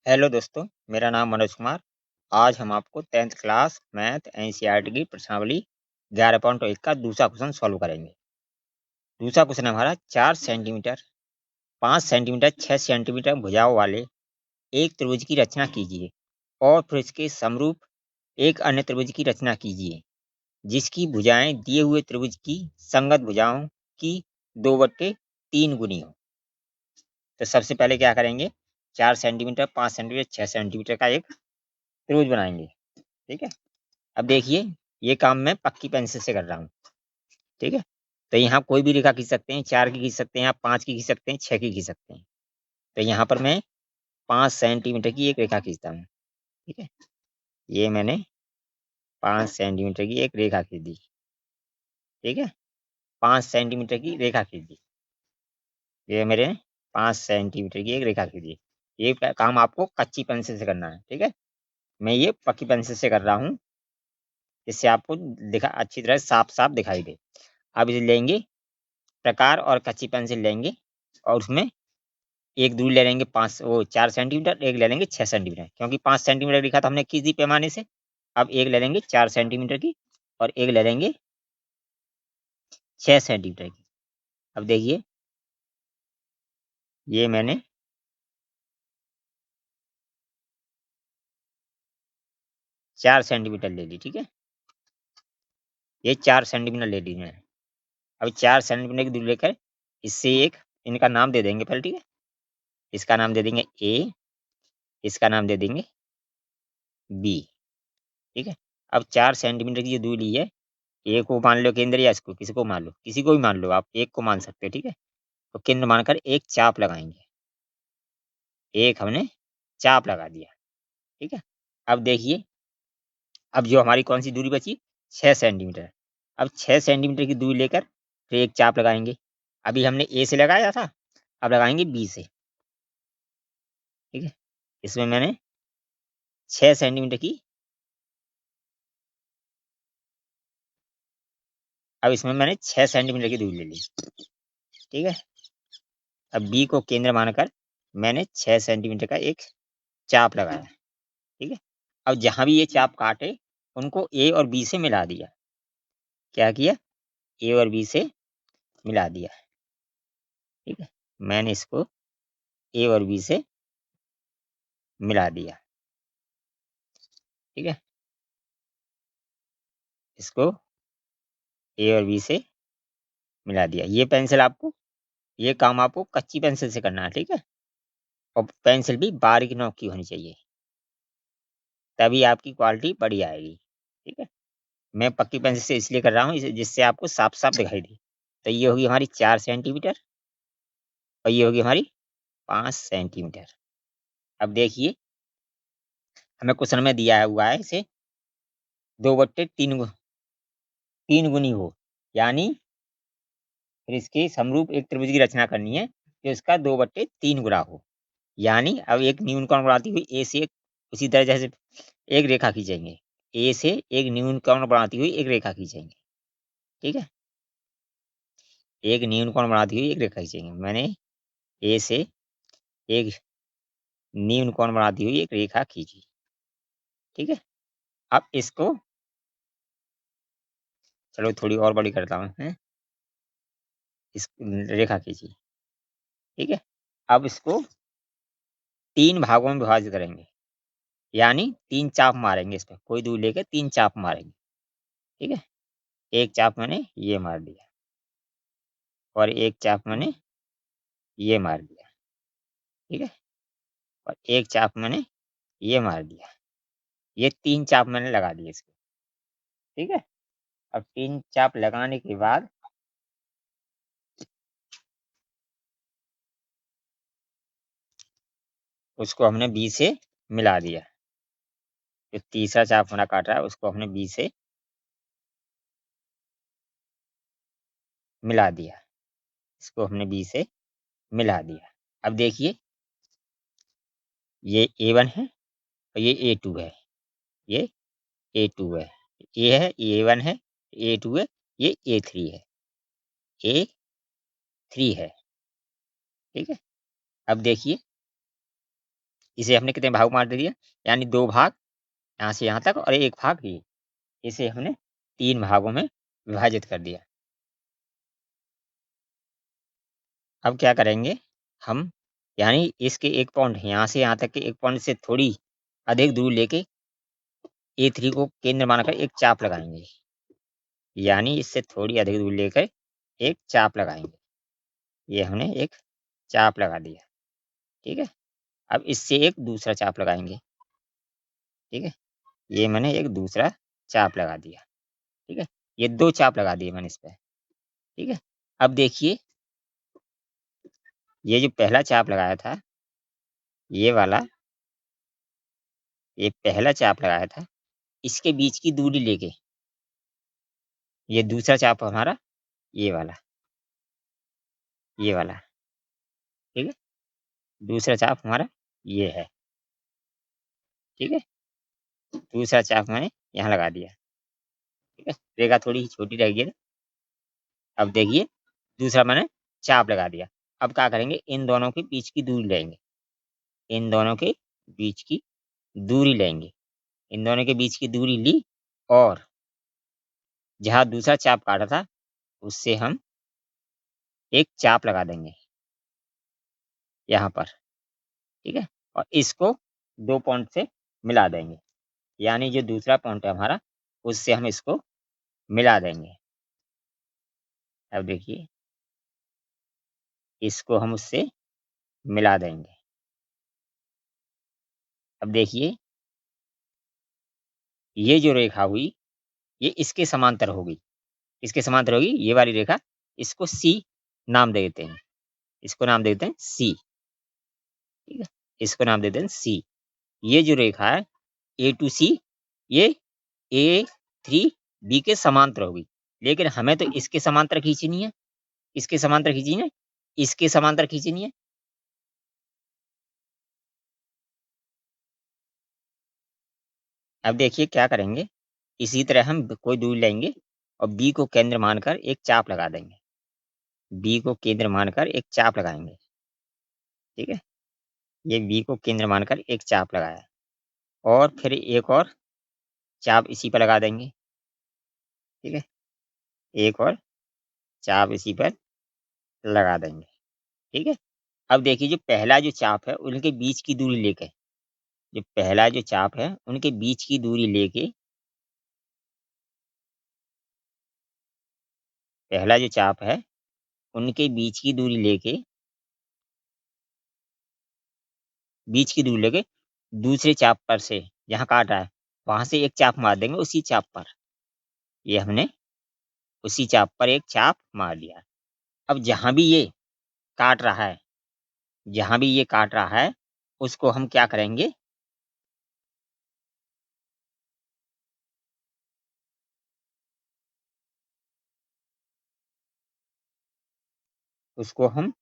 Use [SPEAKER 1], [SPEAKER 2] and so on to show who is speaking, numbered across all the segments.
[SPEAKER 1] Hello दोस्तों, मेरा नाम मनोज कुमार। आज हम आपको 10th क्लास मैथ एनसीईआरटी की प्रश्नावली 11.1 का दूसरा क्वेश्चन सॉल्व करेंगे। दूसरा क्वेश्चन है हमारा 4 सेंटीमीटर, 5 सेंटीमीटर, 6 सेंटीमीटर भुजाओं वाले एक त्रिभुज की रचना कीजिए और फिर इसके समरूप एक अन्य त्रिभुज की रचना कीजिए जिसकी भुजाएं दिए हुए त्रिभुज की संगत भुजाओं की 2/3 गुनी हो। तो सबसे पहले क्या करेंगे, 4 सेंटीमीटर, 5 सेंटीमीटर, 6 सेंटीमीटर का एक त्रिभुज बनाएंगे। ठीक है। अब देखिए, ये काम मैं पक्की पेंसिल से कर रहा हूँ। ठीक है। तो यहाँ कोई भी रेखा खींच सकते हैं, 4 की खींच सकते हैं, आप 5 की खींच सकते हैं, 6 की खींच सकते हैं। तो यहाँ पर मैं 5 सेंटीमीटर की एक रेखा खींचता हूँ। ठीक है। ये मैंने 5 सेंटीमीटर की एक रेखा खींच दी। ठीक है। 5 सेंटीमीटर की रेखा खींच दी। ये मेरे 5 सेंटीमीटर की एक रेखा खींच दी। ये काम आपको कच्ची पेंसिल से करना है। ठीक है। मैं ये पक्की पेंसिल से कर रहा हूँ, जिससे आपको दिखा अच्छी तरह साफ साफ दिखाई दे। अब इसे लेंगे, प्रकार और कच्ची पेंसिल लेंगे और उसमें एक दूरी ले लेंगे 4 सेंटीमीटर, एक ले लेंगे 6 सेंटीमीटर, क्योंकि 5 सेंटीमीटर लिखा था हमने किसी पैमाने से। अब एक ले लेंगे 4 सेंटीमीटर की और एक ले लेंगे 6 सेंटीमीटर की। अब देखिए, ये मैंने 4 सेंटीमीटर ले ली। ठीक है। ये 4 सेंटीमीटर ले ली मैंने। अब 4 सेंटीमीटर की दूरी लेकर इससे एक इनका नाम दे देंगे पहले। ठीक है। इसका नाम दे देंगे ए, इसका नाम दे देंगे बी। ठीक है। अब 4 सेंटीमीटर की जो दूरी ली है, ए को मान लो केंद्र, या इसको किसी को मान लो, किसी को भी मान लो, आप एक को मान सकते हो। ठीक है। तो केंद्र मानकर एक चाप लगाएंगे। एक हमने चाप लगा दिया। ठीक है। अब देखिए, अब जो हमारी कौन सी दूरी बची, 6 सेंटीमीटर। अब 6 सेंटीमीटर की दूरी लेकर फिर एक चाप लगाएंगे। अभी हमने ए से लगाया था, अब लगाएंगे बी से। ठीक है। इसमें मैंने 6 सेंटीमीटर की, अब इसमें मैंने 6 सेंटीमीटर की दूरी ले ली। ठीक है। अब बी को केंद्र मानकर मैंने 6 सेंटीमीटर का एक चाप लगाया। ठीक है। अब जहां भी ये चाप काटे, उनको ए और बी से मिला दिया। क्या किया, ए और बी से मिला दिया। ठीक है। मैंने इसको ए और बी से मिला दिया। ठीक है। इसको ए और बी से मिला दिया। ये पेंसिल आपको, ये काम आपको कच्ची पेंसिल से करना है। ठीक है। और पेंसिल भी बारीक नोक की होनी चाहिए, तभी आपकी क्वालिटी बढ़िया आएगी। ठीक है। मैं पक्की पेंसिल से इसलिए कर रहा हूँ जिससे आपको साफ साफ दिखाई दे। तो ये होगी हमारी 4 सेंटीमीटर और ये होगी हमारी 5 सेंटीमीटर। अब देखिए, हमें क्वेश्चन में दिया हुआ है इसे 2/3 तीन गुनी हो, यानी फिर इसके समरूप एक त्रिभुज की रचना करनी है तो इसका 2/3 गुना हो। यानी अब एक न्यून कोण बनाती हुई ए से एक, उसी तरह जैसे एक रेखा खींचेंगे, ए से एक न्यून कोण बनाती हुई एक रेखा खींचेंगे। ठीक है। एक न्यून कोण बनाती हुई एक रेखा खींचेंगे। मैंने ए से एक न्यून कोण बनाती हुई एक रेखा खींची। ठीक है। अब इसको, चलो थोड़ी और बड़ी करता हूँ, इस रेखा खींची। ठीक है। अब इसको 3 भागों में विभाजित करेंगे, यानी 3 चाप मारेंगे। इस पे कोई दूरी लेकर 3 चाप मारेंगे। ठीक है। एक चाप मैंने ये मार दिया और एक चाप मैंने ये मार दिया। ठीक है। और एक चाप मैंने ये मार दिया। ये 3 चाप मैंने लगा दिए इसको। ठीक है। अब 3 चाप लगाने के बाद उसको हमने बी से मिला दिया। जो तीसरा चाप हमारा काट रहा है उसको हमने बी से मिला दिया। इसको हमने बी से मिला दिया। अब देखिए, ये A1 है और ये A2 है। ये A2 है, ये है A1 है, A2 है, ये A3 है, A3 है। ठीक है। अब देखिए, इसे हमने कितने भाग बाँट दिया? यानी 2 भाग यहाँ से यहाँ तक और 1 भाग ये। इसे हमने 3 भागों में विभाजित कर दिया। अब क्या करेंगे हम, यानी इसके एक पॉइंट यहाँ से यहाँ तक के एक पॉइंट से थोड़ी अधिक दूरी लेके A3 को केंद्र मानकर एक चाप लगाएँगे। यानी इससे थोड़ी अधिक दूरी लेकर एक चाप लगाएँगे। ये हमने एक चाप लगा दिया, ठीक है? अब इससे एक दूसरा चाप लगाएँगे, ठीक है? ये मैंने एक दूसरा चाप लगा दिया, ठीक है? ये 2 चाप लगा दिए मैंने इस पे, ठीक है? अब देखिए, ये जो पहला चाप लगाया था, ये वाला, ये पहला चाप लगाया था, इसके बीच की दूरी लेके, ये दूसरा चाप हमारा ये वाला, ये वाला, ठीक है? दूसरा चाप हमारा ये है, ठीक है? दूसरा चाप मैंने यहाँ लगा दिया, ठीक है? रेखा थोड़ी छोटी रह गई है। अब देखिए, दूसरा मैंने चाप लगा दिया। अब क्या करेंगे, इन दोनों के बीच की दूरी लेंगे, इन दोनों के बीच की दूरी लेंगे। इन दोनों के बीच की दूरी ली और जहाँ दूसरा चाप काटा था, उससे हम एक चाप लगा देंगे यहाँ पर, ठीक है? और इसको 2 पॉइंट से मिला देंगे। यानी जो दूसरा पॉइंट है हमारा, उससे हम इसको मिला देंगे। अब देखिए, इसको हम उससे मिला देंगे। अब देखिए, ये जो रेखा हुई, ये इसके समांतर होगी। इसके समांतर होगी ये वाली रेखा, इसको C नाम दे देते हैं। इसको नाम दे देते हैं C, ठीक है? इसको नाम दे देते हैं C। ये जो रेखा है A टू C, ये A3B के समांतर होगी। लेकिन हमें तो इसके समांतर खींचनी है, इसके समांतर खींचनी है, इसके समांतर खींचनी है। अब देखिए क्या करेंगे, इसी तरह हम कोई दूरी लेंगे और B को केंद्र मानकर एक चाप लगा देंगे। B को केंद्र मानकर एक चाप लगाएँगे, ठीक है? ये B को केंद्र मानकर एक चाप लगाया और फिर एक और चाप इसी पर लगा देंगे, ठीक है? एक और चाप इसी पर लगा देंगे, ठीक है? अब देखिए, जो पहला जो चाप है उनके बीच की दूरी लेके, जो पहला जो चाप है उनके बीच की दूरी लेके, पहला जो चाप है उनके बीच की दूरी लेके, बीच की दूरी लेके दूसरे चाप पर से जहाँ काट रहा है, वहाँ से एक चाप मार देंगे उसी चाप पर। ये हमने उसी चाप पर एक चाप मार दिया। अब जहाँ भी ये काट रहा है, जहाँ भी ये काट रहा है, उसको हम क्या करेंगे, उसको हम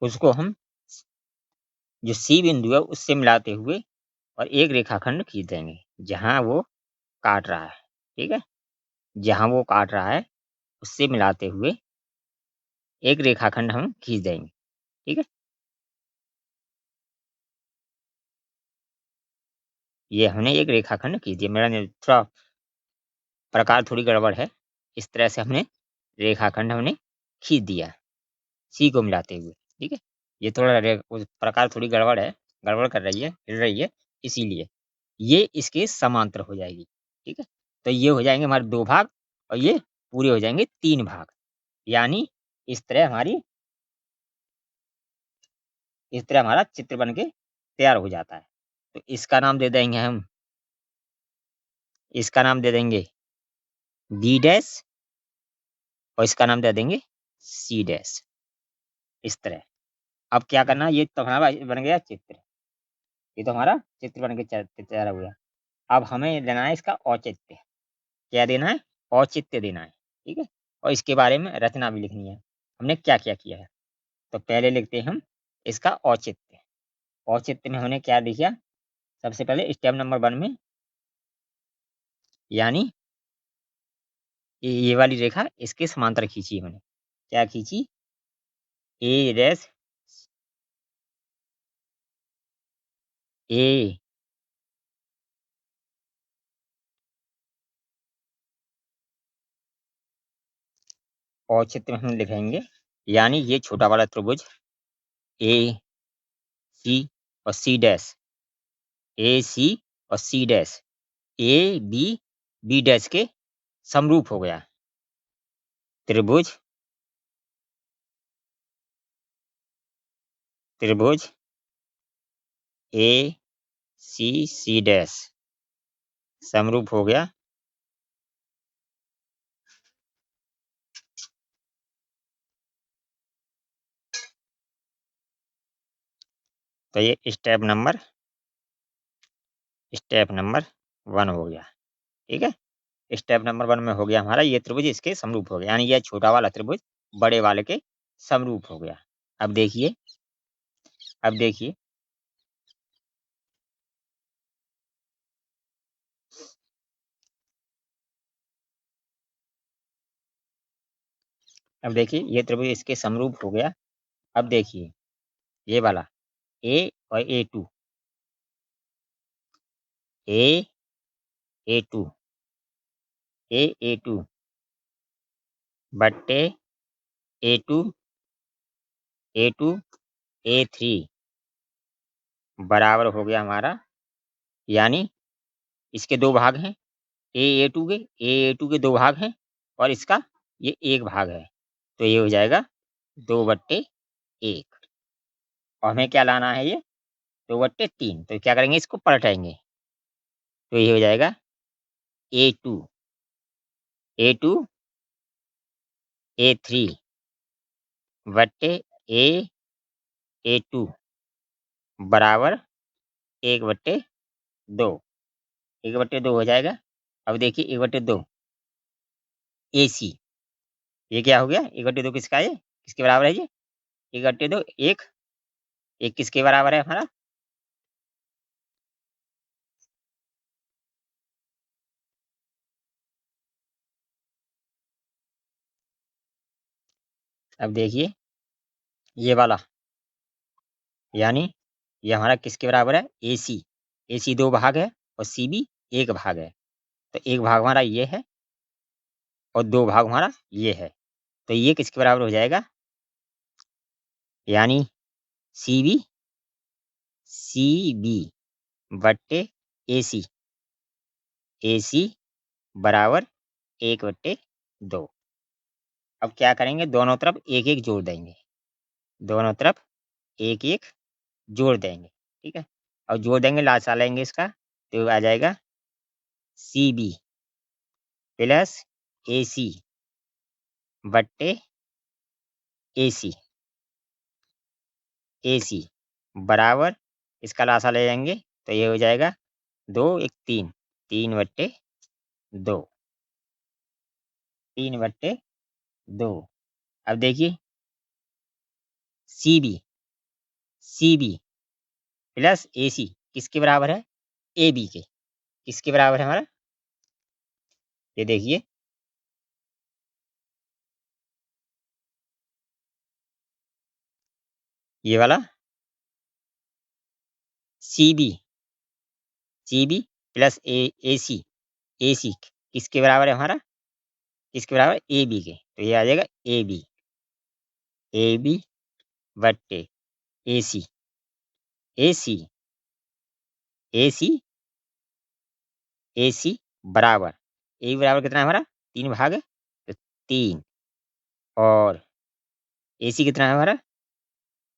[SPEAKER 1] उसको हम जो C बिंदु है उससे मिलाते हुए और एक रेखाखंड खींच देंगे, जहाँ वो काट रहा है, ठीक है? जहाँ वो काट रहा है, उससे मिलाते हुए एक रेखाखंड हम खींच देंगे, ठीक है? ये हमने एक रेखाखंड खींच दिया। मेरा थोड़ा प्रकार थोड़ी गड़बड़ है। इस तरह से हमने रेखाखंड हमने खींच दिया, सी को मिलाते हुए, ठीक है? ये थोड़ा उस प्रकार थोड़ी गड़बड़ है, गड़बड़ कर रही है, हिल रही है, इसीलिए। ये इसके समांतर हो जाएगी, ठीक है? तो ये हो जाएँगे हमारे 2 भाग और ये पूरे हो जाएँगे 3 भाग। यानी इस तरह हमारी इस तरह हमारा चित्र बन के तैयार हो जाता है। तो इसका नाम दे देंगे हम, इसका नाम दे देंगे बी डैश और इसका नाम दे देंगे सी डैश, इस तरह। अब क्या करना है, ये तो हमारा बन गया चित्र। ये तो हमारा चित्र बन के तैयार हो गया। अब हमें लेना है इसका औचित्य। क्या देना है? औचित्य देना है, ठीक है? और इसके बारे में रचना भी लिखनी है। हमने क्या-क्या किया है। तो पहले लिखते हैं हम इसका औचित्य। औचित्य में हमने क्या लिखा? सबसे पहले स्टेप नंबर 1 में, यानी ये वाली रेखा इसके समांतर खींची है मैंने। क्या खींची? ए डैश ए औचित्य में हम लिखेंगे, यानी ये छोटा वाला त्रिभुज ए सी और सी डैश, ए सी और C dash A B B dash के समरूप हो गया। त्रिभुज त्रिभुज ए सी सी डैश समरूप हो गया। तो ये स्टेप नंबर 1 हो गया। ठीक है, स्टेप नंबर 1 में हो गया हमारा, ये त्रिभुज इसके समरूप हो गया, यानी ये छोटा वाला त्रिभुज बड़े वाले के समरूप हो गया। अब देखिए, अब देखिए, अब देखिए, ये त्रिभुज इसके समरूप हो गया। अब देखिए, ये वाला ए और ए ए टू ए टू बट्टे ए टू ए थ्री बराबर हो गया हमारा, यानी इसके दो भाग हैं, ए टू के दो भाग हैं और इसका ये एक भाग है, तो ये हो जाएगा 2/1। और हमें क्या लाना है? ये 2/3। तो क्या करेंगे? इसको पलटाएंगे, तो ये हो जाएगा ए टू ए टू ए3 बट्टे ए ए टू बराबर 1/2। 1/2 हो जाएगा। अब देखिए, 1/2 ए सी, ये क्या हो गया? 1/2 किसका है? ये किसके बराबर है? ये 1/2 एक किसके बराबर है हमारा? अब देखिए, ये वाला, यानी ये हमारा किसके बराबर है? ए सी दो भाग है और सी बी एक भाग है, तो एक भाग हमारा ये है और दो भाग हमारा ये है, तो ये किसके बराबर हो जाएगा? यानी सी बी सी बी बट्टे ए सी बराबर 1/2। अब क्या करेंगे? दोनों तरफ एक एक जोड़ देंगे, दोनों तरफ एक एक जोड़ देंगे। ठीक है, और जोड़ देंगे, लासा लेंगे इसका, तो आ जाएगा सी बी प्लस ए सी बट्टे ए सी बराबर, इसका लासा ले जाएंगे तो ये हो जाएगा 2 1 3, 3/2, 3/2। अब देखिए, सी बी प्लस ए सी किसके बराबर है? ए बी के। किसके बराबर है हमारा? ये देखिए, ये वाला सी बी प्लस ए सी किसके बराबर है हमारा? किसके बराबर? ए बी के, तो ये आ जाएगा ए बी बट्टे ए सी ए सी ए सी ए सी बराबर, ए बराबर कितना है हमारा? 3 भाग है, तो 3, और ए सी कितना है हमारा?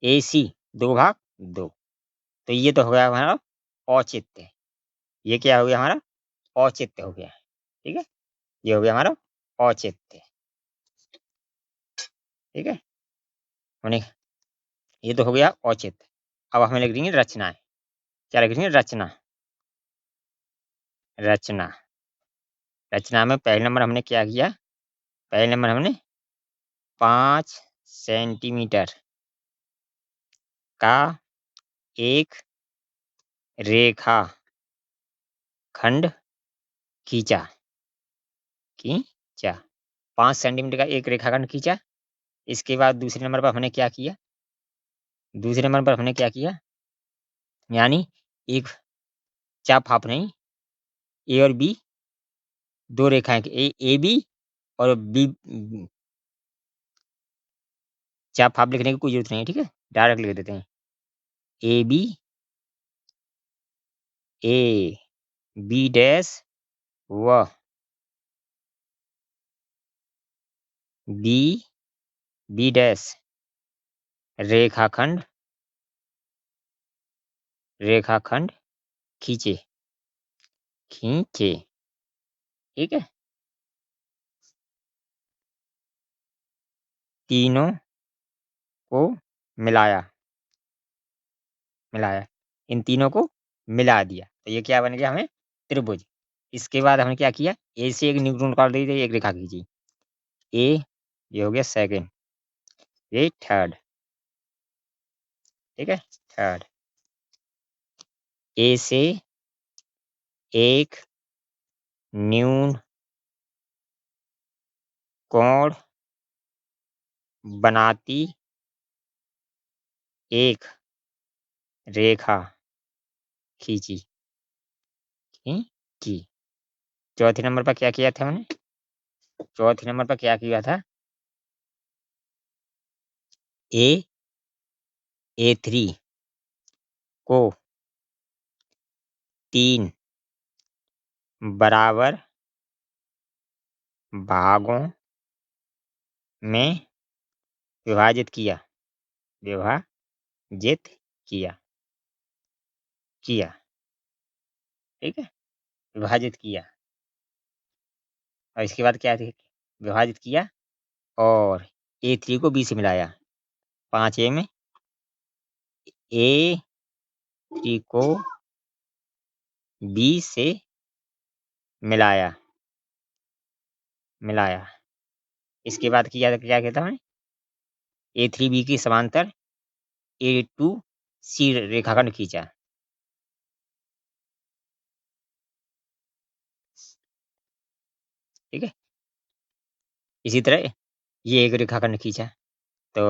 [SPEAKER 1] ए सी 2/2। तो ये तो हो गया हमारा औचित्य। ये क्या हो गया हमारा? औचित्य हो गया। ठीक है, ये हो गया हमारा औचित्य। ठीक है, हमने, ये तो हो गया औचित्य। अब हमें लिख देंगे रचनाएं। क्या लिख देंगे? रचना रचना में पहले नंबर हमने क्या किया? पहले नंबर हमने 5 सेंटीमीटर का एक रेखा खंड खींचा। खींचा 5 सेंटीमीटर का एक रेखाखंड खींचा। इसके बाद दूसरे नंबर पर हमने क्या किया? दूसरे नंबर पर हमने क्या किया? यानी एक चाप हाफ नहीं, ए और बी दो रेखाएं, ए बी और बी। चाप हाफ लिखने की कोई जरूरत नहीं है, ठीक है, डायरेक्ट लिख देते हैं। A B, A B dash व बी बी डैश रेखाखंड रेखाखंड खींचे। खींचे, ठीक है। तीनों को मिलाया। मिलाया, इन तीनों को मिला दिया तो ये क्या बन गया? हमें त्रिभुज। इसके बाद हमने क्या किया? ए से एक न्यूट्रॉन काट दी थी, एक रेखा खींची। ए ये हो गया सेकंड, ये थर्ड, ठीक है, थर्ड। ए से एक न्यून कोण बनाती एक रेखा खींची। खींची। चौथे नंबर पर क्या किया था हमने? चौथे नंबर पर क्या किया था? ए3 को 3 बराबर भागों में विभाजित किया। विभाजित किया। किया, ठीक है, विभाजित किया। और इसके बाद क्या थी? विभाजित किया और ए3 को बी से मिलाया। 5 ए में ए3 को बी से मिलाया। मिलाया, इसके बाद क्या कहता है? ए3 बी की समांतर ए2 सी रेखाखंड खींचा। ठीक है, इसी तरह ये एक रेखाखंड खींचा तो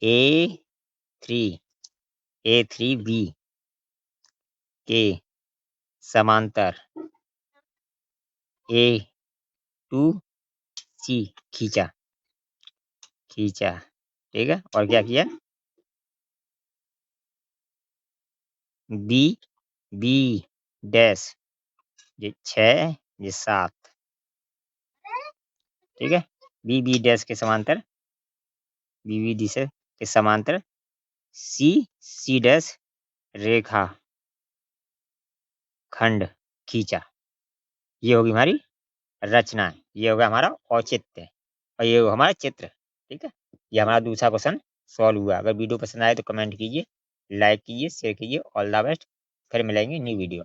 [SPEAKER 1] ए3 ए3 बी के समांतर ए2 सी खींचा। खींचा, ठीक है, और क्या किया? बी बी डैश ये 6 ये 7, ठीक है, बी बी डैश के समांतर बी बी डी से के समांतर सी सी डैश रेखा खंड खींचा। ये होगी हमारी रचना, ये होगा हमारा औचित्य और ये होगा हमारा चित्र, ठीक है। ये हमारा दूसरा क्वेश्चन सॉल्व हुआ। अगर वीडियो पसंद आए तो कमेंट कीजिए, लाइक कीजिए, शेयर कीजिए। All the best. फिर मिलेंगे न्यू वीडियो।